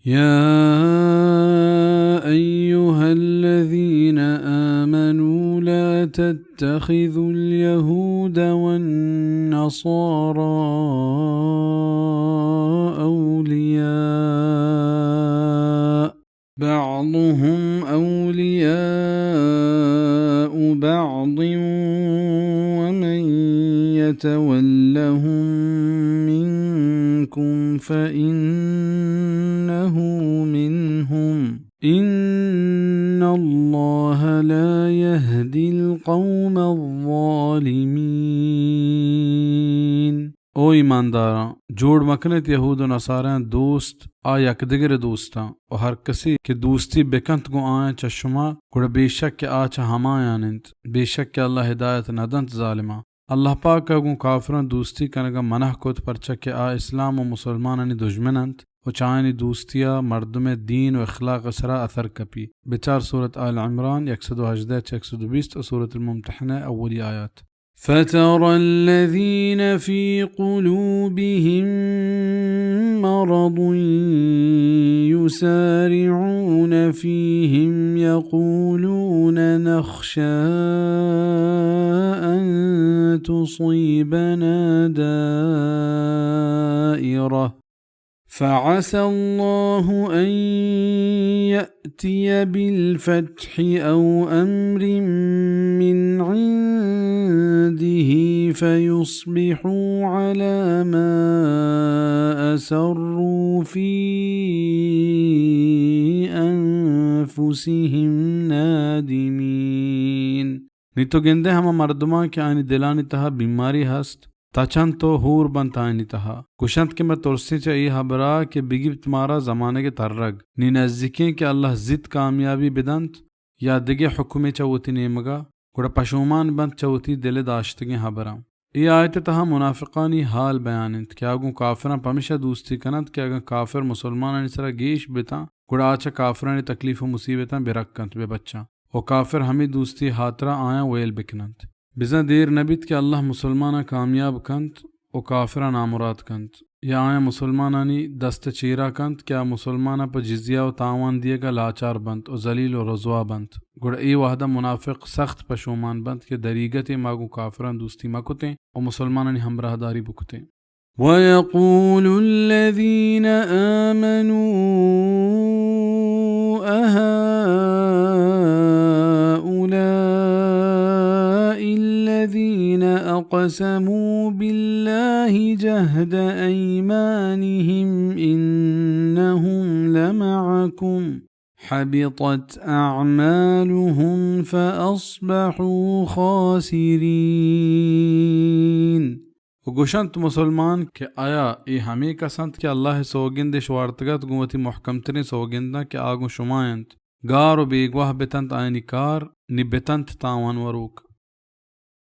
يا أيها الذين آمنوا لا تتخذوا اليهود والنصارى أولياء بعضهم أولياء بعض ومن يتولهم منكم فإنه منهم إن الله لا يهدي القوم الظالمين. او ایمانداراں جوڑ مکنت یہود و نصاراں دوست آ یک دگر دوستاں و ہر کسی کہ دوستی بکنت گو آئیں چا شما گوڑ بے شک کہ آچا ہمایانند بے شک کہ اللہ ہدایت ندنت ظالمہ. اللہ پاک گو کافران دوستی کنگا منح کت پرچا کہ آ اسلام و مسلمانانی دشمنند و چاہنی دوستیا مردم دین و اخلاق سرا اثر کپی. بچار سورة آل عمران 118-120 و سورة الممتحنة اولی آیات. فترى الذين في قلوبهم مرض يسارعون فيهم يقولون نخشى أن تصيبنا دائرة فعسى الله أن يأتي بالفتح أو أمر من عنده فيصبحوا على ما أسروا في أنفسهم نادمين. نیتو گندے ہما مردماں کے آنی دلانی تہا بیماری ہست تاچن تو ہور بنت آئینی تہا کشنت کے میں ترسی چاہیے حبرا کہ بگی تمہارا زمانے کے ترگ نی نزدیکیں کہ اللہ زد کامیابی بدنت یا دگے حکمی چاوتی نیمگا گوڑا پشومان بند چاوتی دل داشتگیں حبرا. یہ آیت تہا منافقانی حال بیانند کہ آگوں کافران پمیشہ دوستی کنند کہ اگر کافر مسلمانانی سرا گیش بیتا گوڑا آچا کافرانی تکلیف و مصیبتاں برکند بے بچہ و کافر ہمیں دوستی حاطرہ آیاں ویل بکنند. بزا دیر نبیت کہ اللہ مسلمانہ کامیاب کند و کافرہ نامراد کند یا آیا مسلمانانی دست چیرہ کند کیا مسلمانہ پا جزیہ و تاوان دیے گا لاچار بند و ذلیل و رضوا بند گوڑا ای وحدہ منافق سخت پشومان بند کہ دریگت ماگو کافران دوستی مکتیں و مسلمانانی ہمراہ داری بکتیں. وَيَقُولُ الَّذِينَ آمَنُوا أَهَؤُلَاءِ الَّذِينَ أَقْسَمُوا بِاللَّهِ جَهْدَ أَيْمَانِهِمْ إِنَّهُمْ لَمَعَكُمْ حَبِطَتْ أَعْمَالُهُمْ فَأَصْبَحُوا خَاسِرِينَ. و گوشنت مسلمان کہ آیا ای ہمیں کسند کہ اللہ سوگند شوارتگت گوتی محکم ترین سوگندہ کہ آگو شمایند گار و بیگواہ بتنت آئینی کار نی بتنت تاوان وروک